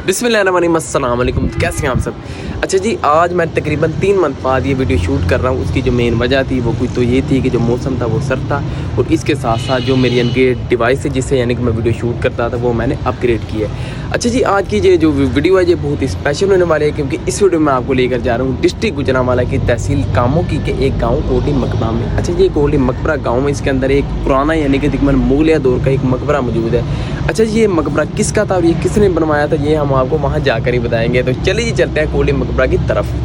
बिस्मिल्लाहिर्रहमानिर्रहीम, अस्सलाम वालेकुम। कैसे हैं आप सब? अच्छा जी, आज मैं तकरीबन 3 मंथ बाद ये वीडियो शूट कर रहा हूँ। उसकी जो मेन वजह थी वो कुछ तो ये थी कि जो मौसम था वो सर्द था और इसके साथ साथ जो मेरी यानी कि डिवाइस है जिससे यानी कि मैं वीडियो शूट करता था वो मैंने अपग्रेड की है। अच्छा जी, आज की ये जो वीडियो है ये बहुत ही स्पेशल होने वाली है क्योंकि इस वीडियो में आपको लेकर जा रहा हूँ डिस्ट्रिक्ट गुजरांवाला की तहसील कामोकी के एक गाँव कोटली मकबरा में। अच्छा, ये कोटली मकबरा गाँव में इसके अंदर एक पुराना यानी कि तकरीबन मुगलिया दौर का एक मकबरा मौजूद है। अच्छा जी, ये मकबरा किसका था और ये किसने बनवाया था ये हम आपको वहाँ जाकर ही बताएंगे। तो चलिए जी, चलते हैं कोटली मकबरा की तरफ।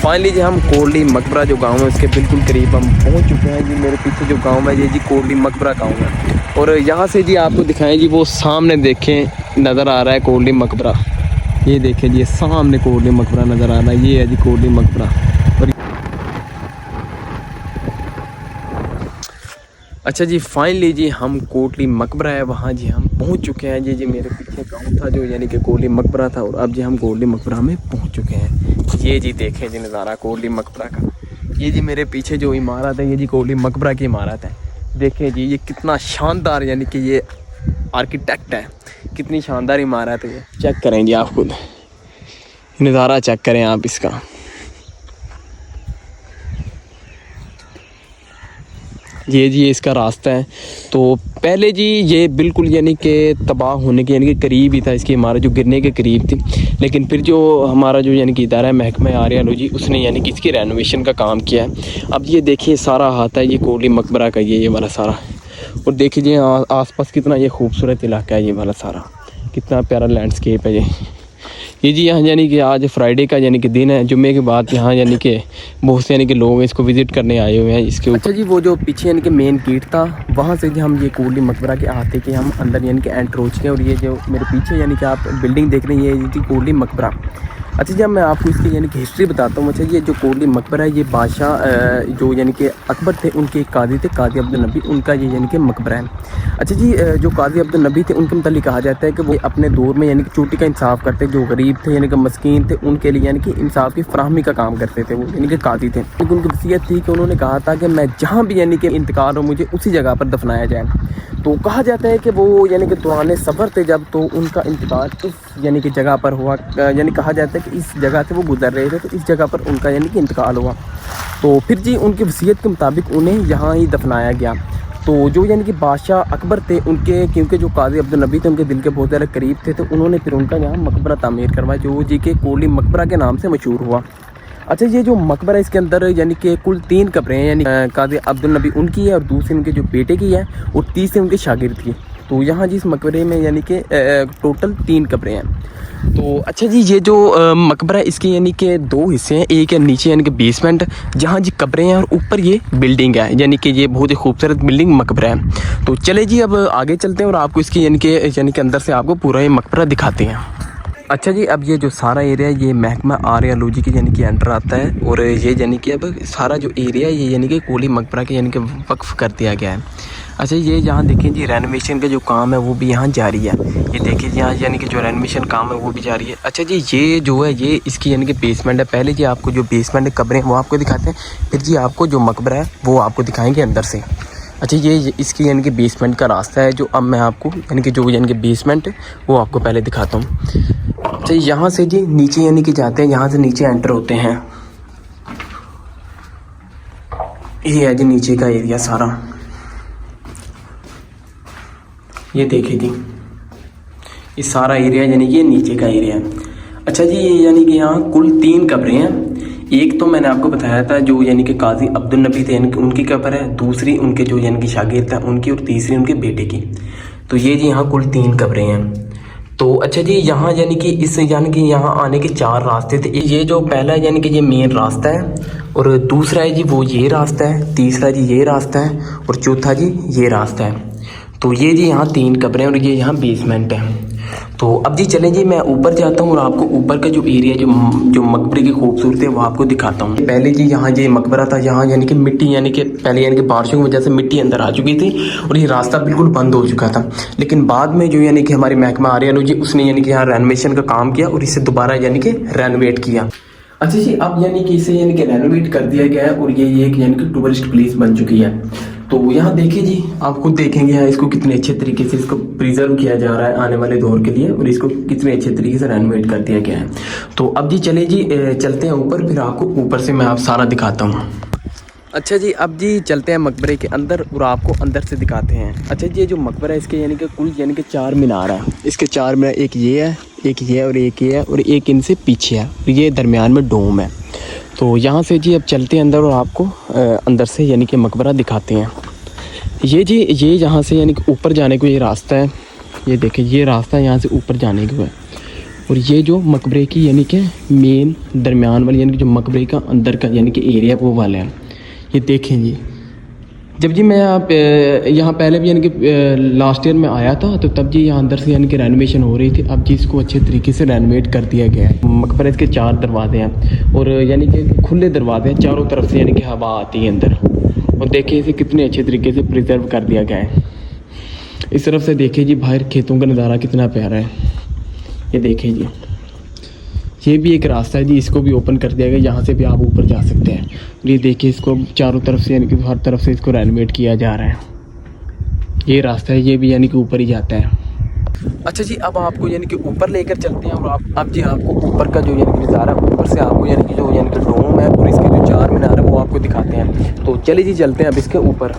फाइनली जी हम कोटली मकबरा जो गांव है उसके बिल्कुल करीब हम पहुंच चुके हैं जी। मेरे पीछे जो गांव है ये जी कोटली मकबरा गांव है और यहाँ से जी आपको दिखाएं जी वो सामने देखें नज़र आ रहा है कोटली मकबरा। ये देखें जी, सामने कोटली मकबरा नज़र आ रहा है, ये है जी कोटली मकबरा। और अच्छा जी, फाइनली जी हम कोटली मकबरा है वहाँ जी हम पहुँच चुके हैं जी। मेरे पीछे गाँव था जो यानी कि कोटली मकबरा था और अब जी हम कोटली मकबरा में पहुँच चुके हैं। ये जी देखें जी नज़ारा कोटली मकबरा का। ये जी मेरे पीछे जो इमारत है ये जी कोटली मकबरा की इमारत है। देखें जी ये कितना शानदार यानी कि ये आर्किटेक्ट है, कितनी शानदार इमारत है। ये चेक करें जी, आप खुद नज़ारा चेक करें आप इसका। ये जी इसका रास्ता है। तो पहले जी ये बिल्कुल यानी कि तबाह होने के यानी कि करीब ही था, इसकी इमारत जो गिरने के करीब थी। लेकिन फिर जो हमारा जो यानी कि इदारा है महकमा आर्यालॉजी उसने यानी कि इसकी रेनोवेशन का काम किया है। अब ये देखिए सारा हाथ है ये कोटली मकबरा का, ये वाला सारा। और देखिए जी आसपास कितना ये खूबसूरत इलाका है, ये वाला सारा कितना प्यारा लैंडस्केप है ये जी। यहाँ यानी कि आज फ्राइडे का यानी कि दिन है, जुम्मे के बाद यहाँ यानी कि बहुत से यानी कि लोग इसको विज़िट करने आए हुए हैं इसके ऊपर। अच्छा जी, वो जो पीछे यानी कि मेन गेट था वहाँ से जी हम ये कोटली मकबरा के आते कि हम अंदर यानी कि एंटर हो चुके हैं। और ये जो मेरे पीछे यानी कि आप बिल्डिंग देख रहे हैं ये जी कोटली मकबरा। अच्छा जी, अब मैं आपको इसकी यानी कि हिस्ट्री बताता हूँ। अच्छा, ये जो कोटली मकबरा है ये बादशाह जो यानी कि अकबर थे उनके एक काजी थे, काजी अब्दुल नबी, उनका ये यानी कि मकबरा है। अच्छा जी, जो काजी अब्दुल नबी थे उनके मतलब कहा जाता है कि वो अपने दौर में यानी कि चोटी का इंसाफ करते, जो गरीब थे यानी कि मस्कीन थे उनके लिए यानी कि इंसाफ की फराहमी का काम करते थे वो यानी कि काजी थे। लेकिन उनकी वसीयत थी कि उन्होंने कहा था कि मैं जहाँ भी यानी कि इंतकाल हो मुझे उसी जगह पर दफनाया जाए। तो कहा जाता है कि वो यानी कि दौरान सफ़र थे जब तो उनका इंतकाल इस यानी कि जगह पर हुआ। यानी कहा जाता है कि इस जगह से वो गुजर रहे थे तो इस जगह पर उनका यानी कि इंतकाल हुआ। तो फिर जी उनकी वसीयत के मुताबिक उन्हें यहाँ ही दफनाया गया। तो जो यानी कि बादशाह अकबर थे उनके, क्योंकि जो काजी अब्दुल नबी थे उनके दिल के बहुत ज़्यादा करीब थे, तो उन्होंने फिर उनका यहाँ मकबरा तामीर करवाया जो जी के कोटली मकबरा के नाम से मशहूर हुआ। अच्छा, ये जो मकबरा है इसके अंदर यानी कि कुल 3 कब्रें हैं, यानी काजी अब्दुल नबी उनकी है और दूसरी उनके जो बेटे की है और तीसरी उनके शागिर्द की। तो यहाँ जी इस मकबरे में यानी कि टोटल 3 कब्रें हैं। तो अच्छा जी, ये जो मकबरा है इसके यानी कि 2 हिस्से हैं। एक है नीचे यानी कि बेसमेंट जहाँ जी कब्रें हैं और ऊपर ये बिल्डिंग है, यानी कि ये बहुत ही खूबसूरत बिल्डिंग मकबरा है। तो चले जी अब आगे चलते हैं और आपको इसकी यानी कि अंदर से आपको पूरा ये मकबरा दिखाते हैं। अच्छा जी, अब ये जो सारा एरिया है ये महकमा आर्यालॉजी के यानी कि अंडर आता है और ये यानी कि अब सारा जो एरिया है ये यानी कि कोटली मकबरा के यानी कि वक्फ कर दिया गया है। अच्छा, ये यहाँ देखें जी रेनोवेशन का जो काम है वो भी यहाँ जारी है। ये देखिए यहाँ यानी कि जो रेनोवेशन काम है वो भी जारी है। अच्छा जी, ये जो है ये इसकी यानी कि बेसमेंट है। पहले जी आपको जो बेसमेंट कब्रें वो आपको दिखाते हैं, फिर जी आपको जो मकबरा है वो आपको दिखाएँगे अंदर से। अच्छा, ये इसकी यानी कि बेसमेंट का रास्ता है जो अब मैं आपको यानी कि जो यानी कि बेसमेंट है वो आपको पहले दिखाता हूँ। अच्छा, यहाँ से जी नीचे यानी कि जाते हैं, यहाँ से नीचे एंटर होते हैं। ये है जी नीचे का एरिया सारा, ये देखिए जी ये सारा एरिया यानी कि ये नीचे का एरिया है। अच्छा जी, ये यानी कि यहाँ कुल 3 कब्रें हैं। एक तो मैंने आपको बताया था जो यानी कि काजी अब्दुल नबी थे यानी कि उनकी कब्र है, दूसरी उनके जो यानी कि शागिर्द थे उनकी और तीसरी उनके बेटे की। तो ये जी यहाँ कुल 3 कब्रें हैं। तो अच्छा जी, यहाँ यानी कि इस यानी कि यहाँ आने के 4 रास्ते थे। ये जो पहला यानी कि ये मेन रास्ता है और दूसरा है जी वो ये रास्ता है, तीसरा जी ये रास्ता है और चौथा जी ये रास्ता है। तो ये जी यहाँ 3 कमरे हैं और ये यहाँ बेसमेंट है। तो अब जी चलें जी, मैं ऊपर जाता हूँ और आपको ऊपर का जो एरिया जो मकबरे की खूबसूरती है वो आपको दिखाता हूँ। पहले जी यहाँ ये मकबरा था, यहाँ यानी कि मिट्टी यानी कि पहले यानी कि बारिशों की वजह से मिट्टी अंदर आ चुकी थी और ये रास्ता बिल्कुल बंद हो चुका था। लेकिन बाद में जो यानी कि हमारी महकमा आर्यन जी उसने यानी कि यहाँ रेनोवेशन का काम किया और इसे दोबारा यानी कि रेनोवेट किया। अच्छा जी, अब यानी कि इसे यानी कि रेनोवेट कर दिया गया है और ये एक यानी कि टूरिस्ट प्लेस बन चुकी है। तो यहाँ देखिए जी, आप खुद देखेंगे यहाँ इसको कितने अच्छे तरीके से इसको प्रिजर्व किया जा रहा है आने वाले दौर के लिए और इसको कितने अच्छे तरीके से रेनोवेट कर दिया गया है। तो अब जी चले जी चलते हैं ऊपर, फिर आपको ऊपर से मैं आप सारा दिखाता हूँ। अच्छा जी, अब जी चलते हैं मकबरे के अंदर और आपको अंदर से दिखाते हैं। अच्छा जी, ये जो मकबरा है इसके यानी कि कुल यानी कि 4 मीनार है। इसके 4 मीनार, एक ये है, एक ये है और एक ये है और एक इनसे पीछे है, ये दरमियान में डोम है। तो यहाँ से जी अब चलते हैं अंदर और आपको अंदर से यानी कि मकबरा दिखाते हैं। ये जी ये यहाँ से यानी कि ऊपर जाने को ये रास्ता है, ये देखिए ये रास्ता यहाँ से ऊपर जाने को है। और ये जो मकबरे की यानी कि मेन दरमियान वाली यानी कि जो मकबरे का अंदर का यानी कि एरिया वो वाला है। ये देखें जी, जब जी मैं यहाँ पहले भी यानी कि लास्ट ईयर में आया था तो तब जी यहाँ अंदर से यानी कि रेनोवेशन हो रही थी। अब जी इसको अच्छे तरीके से रेनोवेट कर दिया गया है। मकबरे के 4 दरवाजे हैं और यानी कि खुले दरवाजे हैं, चारों तरफ से यानी कि हवा आती है अंदर। और देखिए इसे कितने अच्छे तरीके से प्रिजर्व कर दिया गया है। इस तरफ से देखिए जी बाहर खेतों का नज़ारा कितना प्यारा है। ये देखिए जी, ये भी एक रास्ता है जी, इसको भी ओपन कर दिया गया, यहाँ से भी आप ऊपर जा सकते हैं। और ये देखिए इसको चारों तरफ से यानी कि हर तरफ से इसको रेनोवेट किया जा रहा है। ये रास्ता है, ये भी यानी कि ऊपर ही जाता है। अच्छा जी, अब आपको यानी कि ऊपर लेकर चलते हैं और अब जी आपको ऊपर का जो यानी कि नज़ारा ऊपर से आपको यानी कि जो यानी कि डोम है और इसके जो 4 मीनार है वो आपको दिखाते हैं। तो चलिए जी चलते हैं अब इसके ऊपर।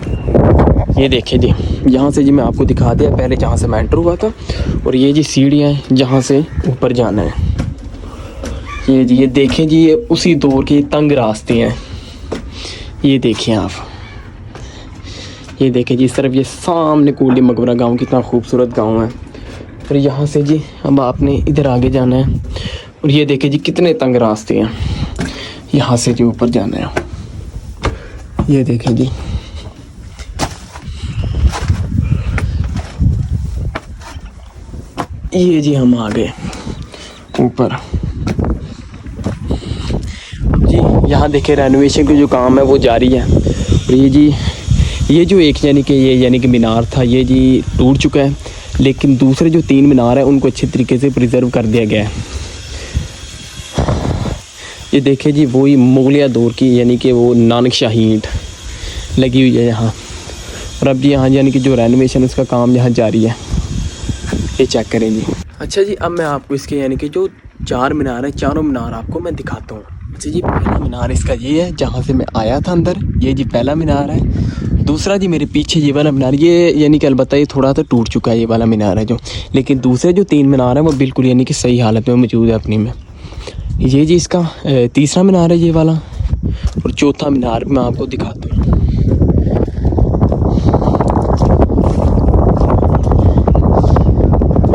ये देखिए जी, यहाँ से जी मैं आपको दिखा दिया पहले जहाँ से मैं एंटर हुआ था और ये जी सीढ़ियाँ हैं जहाँ से ऊपर जाना है। ये जी ये देखें जी, ये उसी दौर के तंग रास्ते हैं। ये देखिए आप, ये देखें जी इस तरफ ये सामने कोली मकबरा गांव कितना खूबसूरत गांव है। और यहाँ से जी अब आपने इधर आगे जाना है और ये देखें जी कितने तंग रास्ते हैं, यहाँ से जी ऊपर जाना है। ये देखें जी, ये जी हम आ गए ऊपर जी। यहाँ देखे रेनोवेशन के जो काम है वो जारी है। और ये जी ये जो एक यानी कि मीनार था ये जी टूट चुका है, लेकिन दूसरे जो 3 मीनार हैं उनको अच्छे तरीके से प्रिजर्व कर दिया गया है। ये देखे जी वही मुगलिया दौर की यानी कि वो नानक शाही ईंट लगी हुई है यहाँ। और अब जी यहाँ यानी कि जो रेनोवेशन उसका काम यहाँ जारी है, ये चेक करें जी। अच्छा जी, अब मैं आपको इसके यानी कि जो 4 मीनार है, चारों मीनार आपको मैं दिखाता हूँ। अच्छा जी, पहला मीनार इसका ये है जहाँ से मैं आया था अंदर, ये जी पहला मीनार है। दूसरा जी मेरे पीछे ये वाला मीनार, ये यानी कि अलबत्ता ये थोड़ा सा टूट चुका है ये वाला मीनार है जो, लेकिन दूसरे जो 3 मीनार हैं वो बिल्कुल यानी कि सही हालत में मौजूद है अपनी में। ये जी इसका तीसरा मीनार है ये वाला, और चौथा मीनार मैं आपको दिखाता हूँ।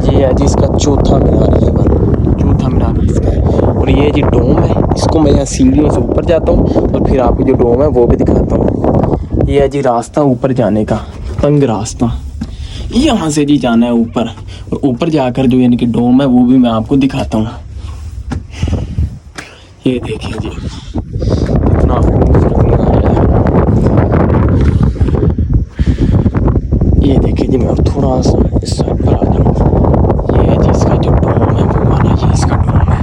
ये है जी इसका चौथा मीनार, ये वाला चौथा मीनार इसका है। और ये जी डोम है, इसको मैं यहाँ सीढ़ियों से ऊपर जाता हूँ और फिर आपको जो डोम है वो भी दिखाता हूँ। ये है जी रास्ता ऊपर जाने का, तंग रास्ता, यहाँ से जी जाना है ऊपर। और ऊपर जाकर जो यानी कि डोम है वो भी मैं आपको दिखाता हूँ। ये देखिए जी कितना खूबसूरत नज़ारा है। ये देखिए जी, मैं अब थोड़ा सा इस साइड पर आ जाऊँ। ये है जी इसका जो डोम है वो वाला, ये इसका डोम है।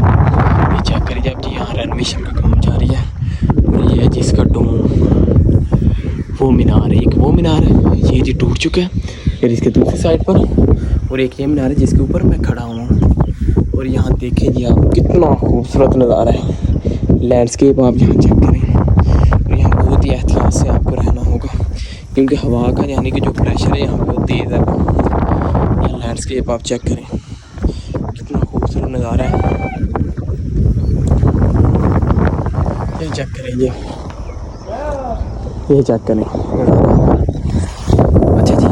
ये चेक करिए अब जी, यहाँ रेनोवेशन का काम जारी है। और ये है जी इसका डोम, वो मीनार है, एक वो मीनार है ये जी टूट चुका है, फिर इसके दूसरी साइड पर, और एक ये मीनार है जिसके ऊपर मैं खड़ा हूँ। और यहाँ देखें जी आप कितना खूबसूरत नज़ारा है, लैंडस्केप आप यहाँ चेक करें। और यहाँ बहुत ही एहतियात से आपको रहना होगा क्योंकि हवा का यानी कि जो प्रेशर है यहाँ बहुत तेज़ है। यहाँ लैंडस्केप आप चेक करें, कितना खूबसूरत नज़ारा है, ये चेक करें जी, ये चेक करें नज़ारा। अच्छा जी,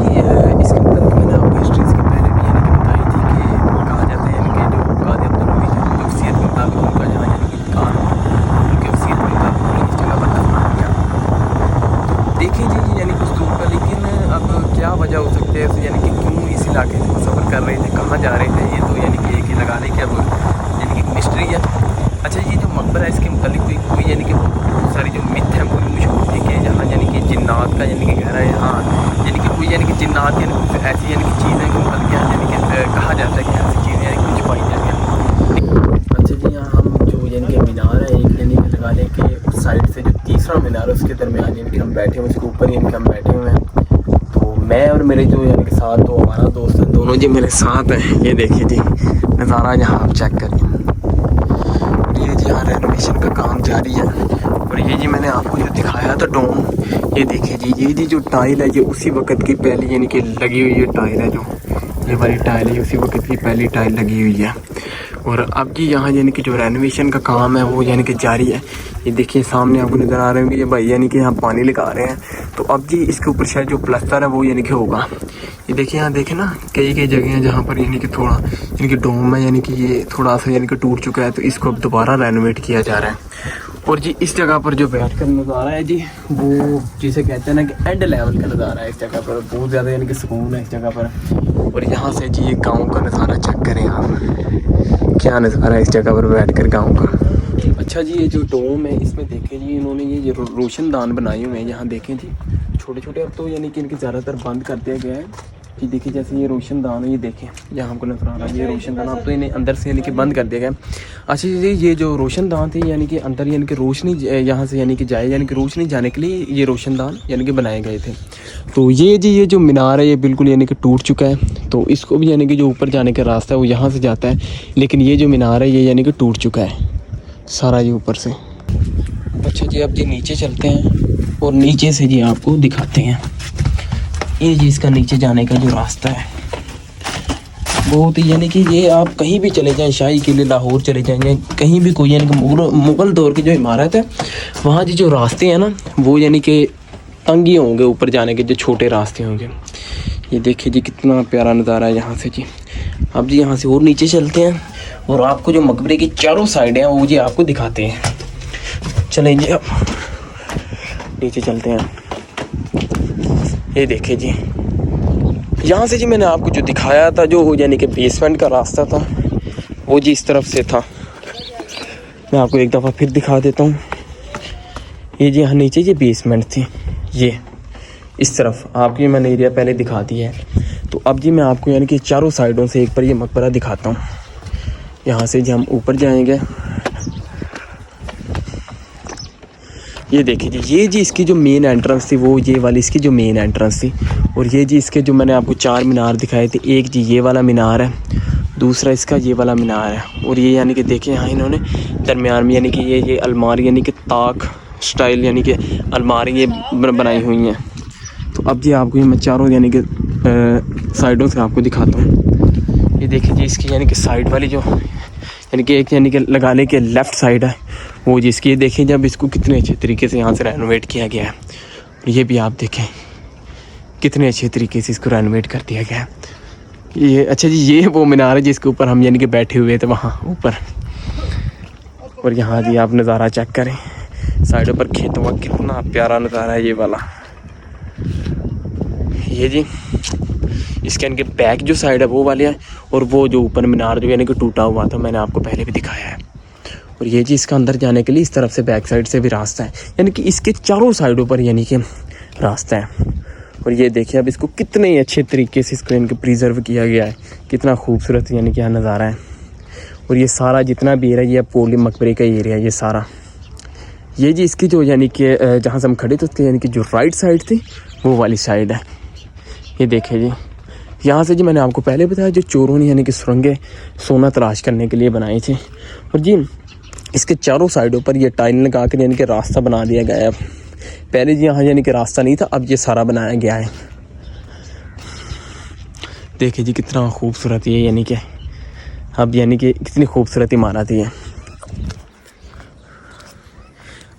इसके मतलब मैंने आपको हिस्ट्री इसके पहले भी यानी कि बताई थी कि कहा जाता है कि जो काज़ी अब्दुल हमीद है जो वसीयत के मुताबिक उनका जहाँ यानी कि इंतकाल हुआ, उनके वसीयत के मुताबिक उन्होंने इस जगह पर दफनाया गया। तो देखिए जी यानी कि उस दूर का, लेकिन अब क्या वजह हो सकती है यानी कि जा रहे थे, ये तो यानी कि एक ही लगा लें कि अब यानी कि मिस्ट्री है। अच्छा, ये जो मकबरा है इसके मुतालिक कोई यानी कि बहुत सारी जो मिथ है वो मशहूर थी कि जहाँ यानी कि जिन्नात का यानी कि घर है, हाँ यानी कि कोई यानी कि जिन्नात यानी कुछ ऐसी यानी कि चीज़ें को मतलब क्या यानी कि कहा जाता है कि ऐसी चीज़ें यानी कि कुछ पाई जाती हैं। अच्छा जी, यहाँ हम जो यानी कि मीनार है एक यानी कि लगा लें कि उस साइड से जो तीसरा मीनार है उसके दरमियान यानी कि हम बैठे हुए, उसके ऊपर यानी कि हम बैठे हुए हैं। तो मैं और मेरे जो यानी कि साथ तो हमारा दोस्त है, दोनों जी मेरे साथ हैं। ये देखिए जी नज़ारा यहाँ आप चेक करिए। ये जी यहाँ रेनोवेशन का काम जारी है। और ये जी मैंने आपको जो दिखाया था डोम, ये देखिए जी, ये जी जो टाइल है ये उसी वक्त की पहली यानी कि लगी हुई है टाइल है, जो ये वाली टाइल है उसी वक्त की पहली टाइल लगी हुई है। और अब जी यहाँ यानी कि जो रेनोवेशन का काम है वो यानी कि जारी है। ये देखिए सामने आपको नज़र आ रहे होंगे ये भाई यानी कि यहाँ पानी लगा रहे हैं। तो अब जी इसके ऊपर शायद जो प्लास्टर है वो यानी कि होगा। ये देखिए यहाँ देखें ना, कई जगह हैं जहाँ पर यानी कि थोड़ा यानी कि डोम है यानी कि ये थोड़ा सा यानी कि टूट चुका है, तो इसको अब दोबारा रेनोवेट किया जा रहा है। और जी इस जगह पर जो बैठ कर नज़ारा है जी, वो जिसे कहते हैं ना कि एंड लेवल का नज़ारा है। इस जगह पर बहुत ज़्यादा यानी कि सुकून है इस जगह पर। और यहाँ से जी ये गाँव का नज़ारा चेक करें आप, क्या नज़ारा है इस जगह पर बैठ कर गाँव का। अच्छा जी, ये जो डोम है इसमें देखें जी इन्होंने ये रोशनदान बनाए हुए हैं। यहाँ देखें जी छोटे छोटे, अब तो यानी कि इनके ज़्यादातर बंद कर दिया गया है कि देखिए जैसे ये रोशनदान है, ये देखें यहाँ हमको नजर आ रहा है ये रोशनदान, अब तो इन्हें अंदर से यानी कि बंद कर दिया गया। अच्छा जी, ये जो रोशनदान थे यानी कि अंदर यानी कि रोशनी यहाँ से यानी कि जाए, यानी कि रोशनी जाने के लिए ये रोशनदान यानी कि बनाए गए थे। तो ये जी ये जो मीनार है ये बिल्कुल यानी कि टूट चुका है, तो इसको भी यानी कि जो ऊपर जाने का रास्ता है वो यहाँ से जाता है, लेकिन ये जो मीनार है ये यानी कि टूट चुका है सारा ये ऊपर से। अच्छा जी, अब जी नीचे चलते हैं और नीचे से जी आपको दिखाते हैं ये जी इसका नीचे जाने का जो रास्ता है बहुत ही यानी कि ये आप कहीं भी चले जाएं, शाही किले लाहौर चले जाएंगे, कहीं भी कोई यानी कि मुग़ल दौर की जो इमारत है वहाँ जी जो रास्ते हैं ना वो यानी कि तंग ही होंगे, ऊपर जाने के जो छोटे रास्ते होंगे। ये देखिए जी कितना प्यारा नज़ारा है यहाँ से जी। अब जी यहाँ से और नीचे चलते हैं और आपको जो मकबरे की चारों साइड हैं वो जी आपको दिखाते हैं। चलें जी अब नीचे चलते हैं। ये देखिए जी यहाँ से जी मैंने आपको जो दिखाया था जो यानी कि बेसमेंट का रास्ता था वो जी इस तरफ से था। मैं आपको एक दफ़ा फिर दिखा देता हूँ। ये जी यहाँ नीचे ये बेसमेंट थी, ये इस तरफ आपकी मैंने एरिया पहले दिखा दिया है। तो अब जी मैं आपको यानी कि चारों साइडों से एक पर ये मकबरा दिखाता हूँ। यहाँ से जी हम ऊपर जाएंगे। ये देखिए जी, ये जी इसकी जो मेन एंट्रेंस थी वो ये वाली इसकी जो मेन एंट्रेंस थी। और ये जी इसके जो मैंने आपको 4 मीनार दिखाए थे, एक जी ये वाला मीनार है, दूसरा इसका ये वाला मीनार है। और ये यानी कि देखिए यहाँ इन्होंने दरमियान में यानी कि ये अलमारी यानी कि ताक स्टाइल यानी कि अलमारी ये बनाई हुई हैं। तो अब जी आपको ये मैं चारों यानी कि साइडों से आपको दिखाता हूँ। ये देखिए जी इसकी यानी कि साइड वाली जो यानी कि एक यानी कि लगाने के लेफ़्ट साइड है वो जिसकी, ये देखिए जब इसको कितने अच्छे तरीके से यहाँ से रेनोवेट किया गया है। ये भी आप देखें कितने अच्छे तरीके से इसको रेनोवेट कर दिया गया है। ये अच्छा जी, ये वो मीनार है जिसके ऊपर हम यानी कि बैठे हुए थे वहाँ ऊपर। और यहाँ जी आप नज़ारा चेक करें, साइडों पर खेतों का कितना प्यारा नज़ारा है ये वाला। ये जी इसके यानी कि बैक जो साइड है वो वाले है, और वो जो ऊपर मीनार जो यानी कि टूटा हुआ था मैंने आपको पहले भी दिखाया है। और ये जी इसका अंदर जाने के लिए इस तरफ से बैक साइड से भी रास्ता है, यानी कि इसके चारों साइडों पर यानी कि रास्ता है। और ये देखिए अब इसको कितने ही अच्छे तरीके से इसको यानी कि प्रिजर्व किया गया है, कितना खूबसूरत यानी कि यहाँ नज़ारा है। और ये सारा जितना भी एरिया ये पोली मकबरे का एरिया ये सारा, ये जी इसकी जो यानी कि जहाँ से हम खड़े थे उसके यानी कि जो राइट साइड थी वो वाली साइड है। ये देखिए जी यहाँ से जी मैंने आपको पहले बताया जो चोरों ने यानी कि सुरंगें सोना तलाश करने के लिए बनाई थी। और जी इसके चारों साइडों पर ये टाइल लगा कर यानी कि रास्ता बना दिया गया है। पहले जी यहाँ यानी कि रास्ता नहीं था, अब ये सारा बनाया गया है। देखिए जी कितना खूबसूरत ये यानी कि अब यानी कि कितनी खूबसूरत इमारत है।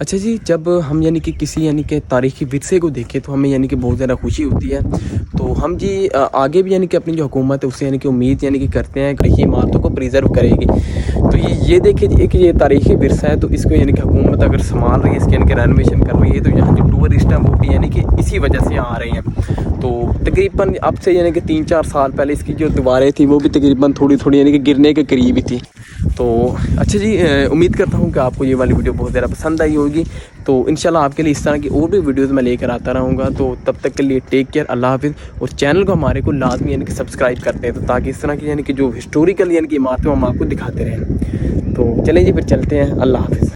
अच्छा जी, जब हम यानी कि किसी यानी कि तारीख़ी विरसे को देखें तो हमें यानी कि बहुत ज़्यादा खुशी होती है। तो हम जी आगे भी यानी कि अपनी जो हुकूमत है उससे यानी कि उम्मीद यानी कि करते हैं कि ये इमारतों को प्रिजर्व करेगी। तो ये देखिए जी कि ये तारीख़ी विरसा है, तो इसको यानी कि हुकूमत अगर संभाल रही है, इसकी यानी कि रेनोवेशन कर रही है, तो यहाँ जो टूरिस्ट हैं वो भी यानी यानी कि इसी वजह से आ रहे हैं। तो तकरीबन अब से यानी कि 3-4 साल पहले इसकी जो दीवारें थी वो भी तकरीबन थोड़ी थोड़ी यानी कि गिरने के करीब ही थी। तो अच्छा जी, उम्मीद करता हूँ कि आपको ये वाली वीडियो बहुत ज़्यादा पसंद आई होगी। तो इंशाल्लाह आपके लिए इस तरह की और भी वीडियोज़ मैं लेकर आता रहूँगा। तो तब तक के लिए टेक केयर, अल्लाह हाफिज़। और चैनल को हमारे को लाजमी यानी कि सब्सक्राइब करते हैं, तो ताकि इस तरह की यानी कि जो हिस्टोरिकल यानी कि इमारतें हम आपको दिखाते रहें। तो चलें जी, फिर चलते हैं। अल्लाह हाफिज़।